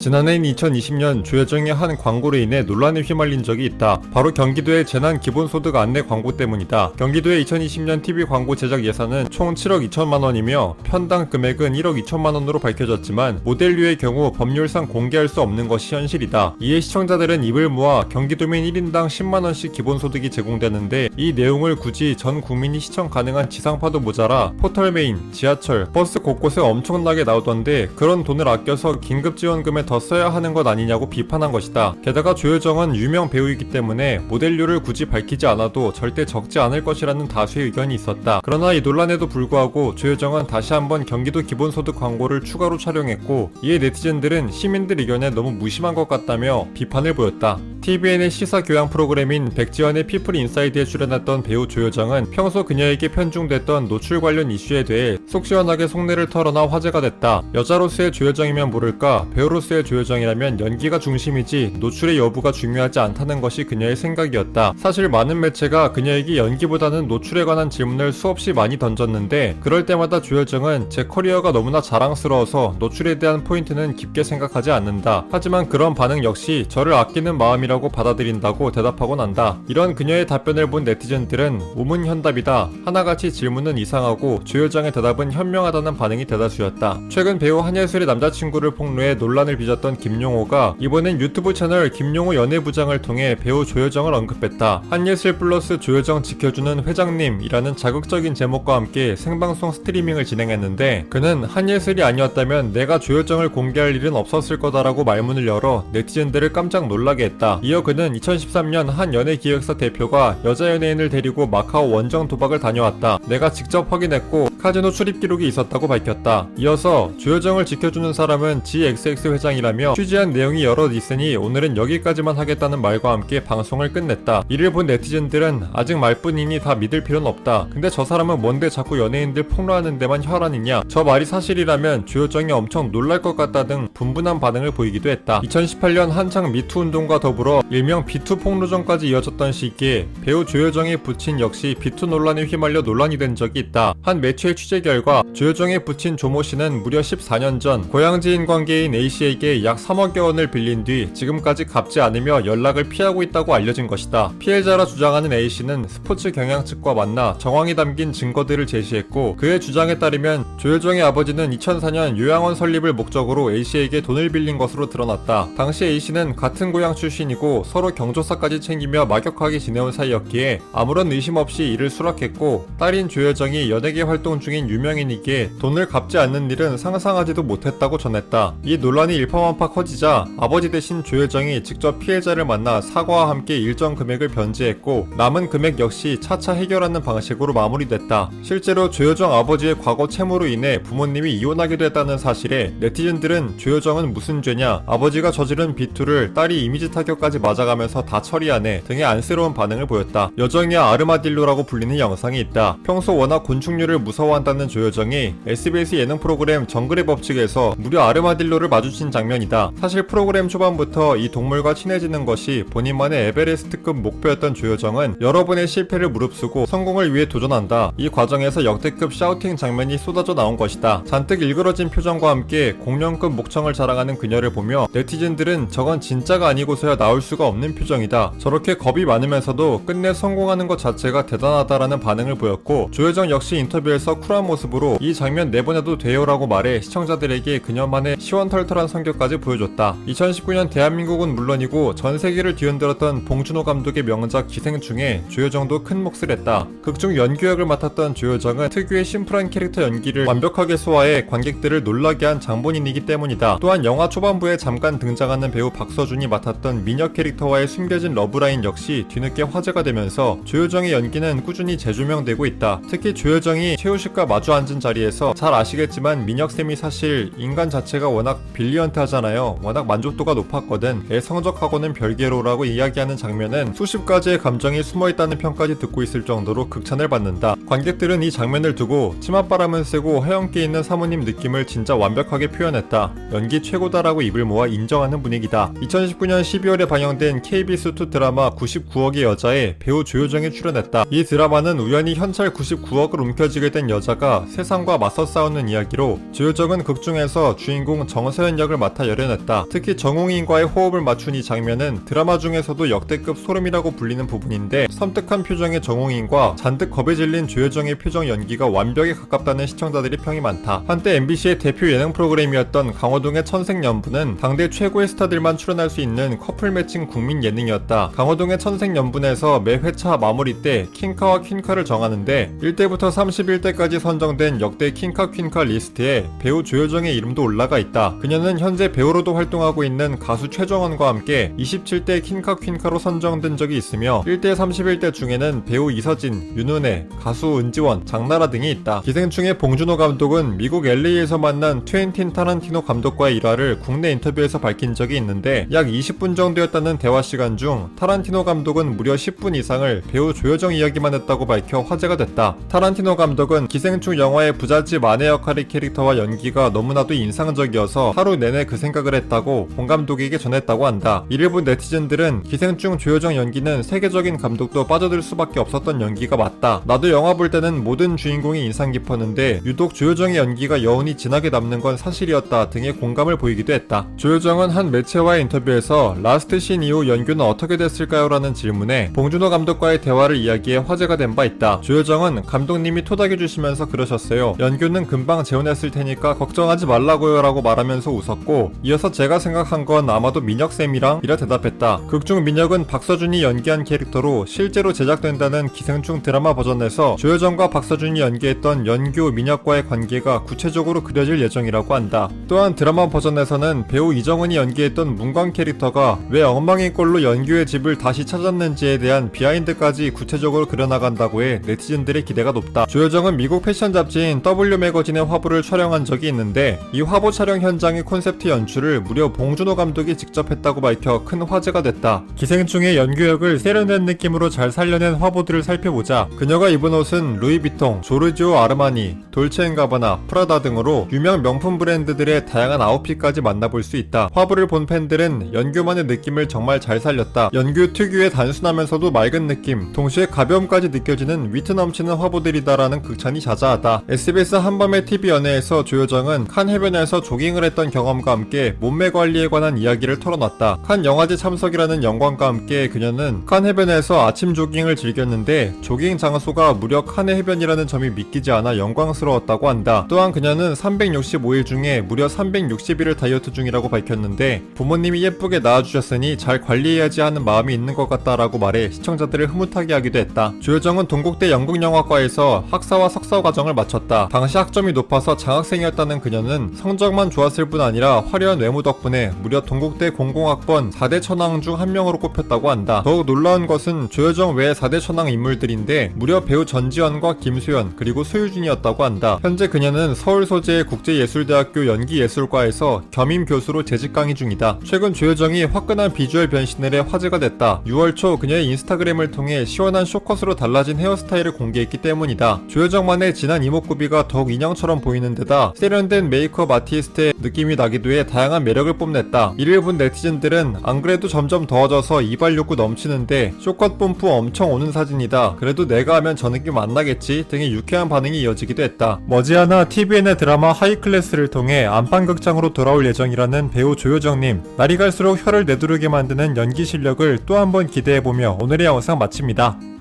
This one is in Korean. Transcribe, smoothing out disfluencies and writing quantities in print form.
지난해인 2020년 조여정의 한 광고로 인해 논란에 휘말린 적이 있다. 바로 경기도의 재난 기본소득 안내 광고 때문이다. 경기도의 2020년 TV 광고 제작 예산은 총 7억 2천만 원이며 편당 금액은 1억 2천만 원으로 밝혀졌지만 모델류의 경우 법률상 공개할 수 없는 것이 현실이다. 이에 시청자들은 입을 모아 경기도민 1인당 10만 원씩 기본소득이 제공되는데 이 내용을 굳이 전 국민이 시청 가능한 지상파도 모자라 포털 메인, 지하철, 버스 곳곳에 엄청나게 나오던데 그런 돈을 아껴서 긴급지원금에 더 써야 하는 것 아니냐고 비판한 것이다. 게다가 조여정은 유명 배우이기 때문에 모델료를 굳이 밝히지 않아도 절대 적지 않을 것이라는 다수의 의견이 있었다. 그러나 이 논란에도 불구하고 조여정은 다시 한번 경기도 기본소득 광고를 추가로 촬영했고 이에 네티즌들은 시민들 의견에 너무 무심한 것 같다며 비판을 보였다. TVN의 시사 교양 프로그램인 백지연의 피플 인사이드에 출연했던 배우 조여정은 평소 그녀에게 편중됐던 노출 관련 이슈에 대해 속 시원하게 속내를 털어놔 화제가 됐다. 여자로서의 조여정이면 모를까 배우로서의 조여정이라면 연기가 중심이지 노출의 여부가 중요하지 않다는 것이 그녀의 생각이었다. 사실 많은 매체가 그녀에게 연기보다는 노출에 관한 질문을 수없이 많이 던졌는데 그럴 때마다 조여정은 제 커리어가 너무나 자랑스러워서 노출에 대한 포인트는 깊게 생각하지 않는다. 하지만 그런 반응 역시 저를 아끼는 마음이라고 받아들인다고 대답하곤 한다. 이런 그녀의 답변을 본 네티즌들은 우문현답이다. 하나같이 질문은 이상하고 조여정의 대답은 현명하다는 반응이 대다수였다. 최근 배우 한예슬의 남자친구를 폭로해 논란을 빚었던 김용호가 이번엔 유튜브 채널 김용호 연애부장을 통해 배우 조여정을 언급했다. 한예슬 플러스 조여정 지켜주는 회장님이라는 자극적인 제목과 함께 생방송 스트리밍을 진행했는데 그는 한예슬이 아니었다면 내가 조여정을 공개할 일은 없었을 거다라고 말문을 열어 네티즌들을 깜짝 놀라게 했다. 이어 그는 2013년 한 연예기획사 대표가 여자 연예인을 데리고 마카오 원정 도박을 다녀왔다. 내가 직접 확인했고 카지노 출입 기록이 있었다고 밝혔다. 이어서 조여정을 지켜주는 사람은 GXX 회장이라며 취재한 내용이 여럿 있으니 오늘은 여기까지만 하겠다는 말과 함께 방송을 끝냈다. 이를 본 네티즌들은 아직 말뿐이니 다 믿을 필요는 없다. 근데 저 사람은 뭔데 자꾸 연예인들 폭로하는 데만 혈안이냐? 저 말이 사실이라면 조여정이 엄청 놀랄 것 같다 등 분분한 반응을 보이기도 했다. 2018년 한창 미투 운동과 더불어 일명 비투 폭로전까지 이어졌던 시기에 배우 조여정의 부친 역시 비투 논란에 휘말려 논란이 된 적이 있다. 한 매체의 취재 결과 조여정의 부친 조모 씨는 무려 14년 전 고향 지인 관계인 A씨에게 약 3억여 원을 빌린 뒤 지금까지 갚지 않으며 연락을 피하고 있다고 알려진 것이다. 피해자라 주장하는 A씨는 스포츠 경향 측과 만나 정황이 담긴 증거들을 제시했고 그의 주장에 따르면 조여정의 아버지는 2004년 요양원 설립을 목적으로 A씨에게 돈을 빌린 것으로 드러났다. 당시 A씨는 같은 고향 출신이고 서로 경조사까지 챙기며 막역하게 지내온 사이였기에 아무런 의심 없이 이를 수락했고 딸인 조여정이 연예계 활동 중인 유명인이기에 돈을 갚지 않는 일은 상상하지도 못했다고 전했다. 이 논란이 일파만파 커지자 아버지 대신 조여정이 직접 피해자를 만나 사과와 함께 일정 금액을 변제했고 남은 금액 역시 차차 해결하는 방식으로 마무리됐다. 실제로 조여정 아버지의 과거 채무로 인해 부모님이 이혼하기도 했다는 사실에 네티즌들은 조여정은 무슨 죄냐, 아버지가 저지른 비투를 딸이 이미지 타격까지 맞아가면서 다 처리하네 등의 안쓰러운 반응을 보였다. 여정이야 아르마딜로라고 불리는 영상이 있다. 평소 워낙 곤충류를 무서워한다는 조여정이 SBS 예능 프로그램 정글의 법칙에서 무려 아르마딜로를 마주친 장면이다. 사실 프로그램 초반부터 이 동물과 친해지는 것이 본인만의 에베레스트급 목표였던 조여정은 여러 번의 실패를 무릅쓰고 성공을 위해 도전한다. 이 과정에서 역대급 샤우팅 장면이 쏟아져 나온 것이다. 잔뜩 일그러진 표정과 함께 공룡급 목청을 자랑하는 그녀를 보며 네티즌들은 저건 진짜가 아니고서야 나올 수가 없는 표정이다. 저렇게 겁이 많으면서도 끝내 성공하는 것 자체가 대단하다라는 반응을 보였고 조여정 역시 인터뷰에서 쿨한 모습으로 이 장면 내보내도 돼요라고 말해 시청자들에게 그녀만의 시원털털한 성격까지 보여줬다. 2019년 대한민국은 물론이고 전 세계를 뒤흔들었던 봉준호 감독의 명작 기생충에 조여정도 큰 몫을 했다. 극중 연기역을 맡았던 조여정은 특유의 심플한 캐릭터 연기를 완벽하게 소화해 관객들을 놀라게 한 장본인이기 때문이다. 또한 영화 초반부에 잠깐 등장하는 배우 박서준이 맡았던 미녀 캐릭터와의 숨겨진 러브라인 역시 뒤늦게 화제가 되면서 조여정의 연기는 꾸준히 재조명되고 있다. 특히 조여정이 최우식과 마주 앉은 자리에서 잘 아시겠지만 민혁쌤이 사실 인간 자체가 워낙 빌리언트 하잖아요. 워낙 만족도가 높았거든. 애 성적하고는 별개로라고 이야기하는 장면은 수십 가지의 감정이 숨어있다는 평까지 듣고 있을 정도로 극찬을 받는다. 관객들은 이 장면을 두고 치맛바람은 세고 허영기 있는 사모님 느낌을 진짜 완벽하게 표현했다. 연기 최고다라고 입을 모아 인정하는 분위기다. 2019년 12월에 방영된 KBS2 드라마 99억의 여자에 배우 조효정이 출연했다. 이 드라마는 우연히 현찰 99억을 움켜쥐게 된 여자가 세상과 맞서 싸우는 이야기로 조효정은 극중에서 주인공 정서연 역을 맡아 열연했다. 특히 정웅인과의 호흡을 맞춘 이 장면은 드라마 중에서도 역대급 소름이라고 불리는 부분인데 섬뜩한 표정의 정웅인과 잔뜩 겁에 질린 조효정의 표정 연기가 완벽에 가깝다는 시청자들이 평이 많다. 한때 MBC의 대표 예능 프로그램이었던 강호동의 천생연분은 당대 최고의 스타들만 출연할 수 있는 커플 매칭 국민 예능이었다. 강호동의 천생연분에서 매 회차 마무리 때 킹카와 퀸카를 정하는데 1대부터 31대까지 선정된 역대 킹카 퀸카 리스트에 배우 조효정의 이름도 올라가 있다. 그녀는 현재 배우로도 활동하고 있는 가수 최정원과 함께 27대 킹카 퀸카로 선정된 적이 있으며 1대 31대 중에는 배우 이서진, 윤은혜, 가수 은지원, 장나라 등이 있다. 기생충의 봉준호 감독은 미국 LA에서 만난 트웬틴 타란티노 감독과의 일화를 국내 인터뷰에서 밝힌 적이 있는데 약 20분 정도였다는 대화 시간 중 타란티노 감독은 무려 10분 이상을 배우 조효정 이야기만 했다고 밝혀 화제가 됐다. 타란티노 감독은 기생충 영화의 부잣집 아내 역할의 캐릭터와 연기가 너무나도 인상적이어서 하루 내내 그 생각을 했다고 본 감독에게 전했다고 한다. 이를 본 네티즌들은 기생충 조효정 연기는 세계적인 감독도 빠져들 수밖에 없었던 연기가 맞다. 나도 영화 볼 때는 모든 주인공이 인상 깊었는데 유독 조효정의 연기가 여운이 진하게 남는 건 사실이었다 등의 공감을 보이기도 했다. 조효정은 한 매체와의 인터뷰에서 라스트 신 이후 연규는 어떻게 됐을까요? 라는 질문에 봉준호 감독과의 대화를 이야기해 화제가 된 바 있다. 조효정은 감독님이 토닥여주시면서 그러셨어요. 연규는 금방 재혼했을 테니까 걱정하지 말라고요 라고 말하면서 웃었고 이어서 제가 생각한 건 아마도 민혁쌤이랑 이라 대답했다. 극중 민혁은 박서준이 연기한 캐릭터로 실제로 제작된다는 기생충 드라마 버전에서 조효정과 박서준이 연기했던 연규, 민혁과의 관계가 구체적으로 그려질 예정이라고 한다. 또한 드라마 버전에서는 배우 이정은이 연기했던 문광 캐릭터가 왜 엉망인 꼴로 연규의 집을 다시 찾았는지에 대한 비하인드까지 구체적으로 그려나간다고 해 네티즌들의 기대가 높다. 조효정은 미국 패션 잡지인 W 매거진의 화보를 촬영한 적이 있는데 이 화보 촬영 현장의 콘셉트 연출을 무려 봉준호 감독이 직접 했다고 밝혀 큰 화제가 됐다. 기생충의 연규 역을 세련된 느낌으로 잘 살려낸 화보들을 살펴보자 그녀가 입은 옷은 루이비통, 조르지오 아르마니, 돌체앤가바나, 프라다 등으로 유명 명품 브랜드들의 다양한 아웃핏까지 만나볼 수 있다. 화보를 본 팬들은 연규만의 느낌을 정말 잘 살렸다. 연규 특유의 단순하면서도 맑은 느낌, 동시에 가벼움까지 느껴지는 위트 넘치는 화보들이다라는 극찬이 자자하다. SBS 한밤의 TV 연애에서 조효정은 칸 해변에서 조깅을 했던 경험과 함께 몸매 관리에 관한 이야기를 털어놨다. 칸 영화제 참석이라는 영광과 함께 그녀는 칸 해변에서 아침 조깅을 즐겼는데 조깅 장소가 무려 칸의 해변이라는 점이 믿기지 않아 영광스러웠다고 한다. 또한 그녀는 365일 중에 무려 360일을 다이어트 중이라고 밝혔는데 부모님이 예쁘게 낳아주셨으니 잘 관리해야지 하는 마음이 있는 것 같다라고 말해 시청자들을 흐뭇하게 하기도 했다. 조효정은 동국대 연극영화과에서 학사와 석사 과정을 마쳤다. 당시 학점이 높아서 장학생이었다는 그녀는 성적만 좋았을 뿐 아니라 화려한 외모 덕분에 무려 동국대 공공학번 4대 천왕 중 한 명으로 꼽혔다고 한다. 더욱 놀라운 것은 조효정 외 4대 천왕 인물들인데 무려 배우 전지현과 김수현 그리고 소유진이었다고 한다. 현재 그녀는 서울 소재의 국제예술대학교 연기예술과에서 겸임 교수로 재직 강의 중이다. 최근 조효정이 화끈한 비주얼 변신을 해 화제가 됐다. 6월 초 그녀의 인스타그램을 통해 시원한 쇼컷으로 달라진 헤어스타일을 공개했기 때문이다. 조효정만의 진한 이목구비가 더욱 인형처럼 보이는 데다 세련된 메이크업 아티스트의 느낌이 나기도 해 다양한 매력을 뽐냈다. 이를 본 네티즌들은 안 그래도 점점 더워져서 이발 욕구 넘치는데 쇼컷 뽐뿌 엄청 오는 사진이다. 그래도 내가 하면 저 느낌 안 나겠지 등의 유쾌한 반응이 이어지기도 했다. 머지않아 TVN의 드라마 하이클래스를 통해 안방극장으로 돌아올 예정이라는 배우 조효정님, 날이 갈수록 혀를 내두르게 만드는 연기 실력을 또 한 번 기대해보며 오늘의 영상 마칩니다.